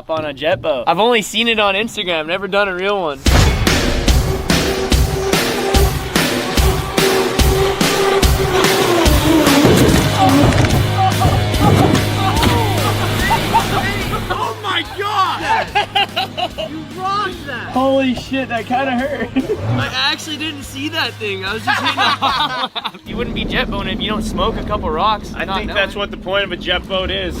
hop on a jet boat. I've only seen it on Instagram, never done a real one. Oh my god! You rocked that! Holy shit, that kind of hurt. I actually didn't see that thing. I was just hitting a hollow out. You wouldn't be jet boating if you don't smoke a couple rocks. I think that's what the point of a jet boat is.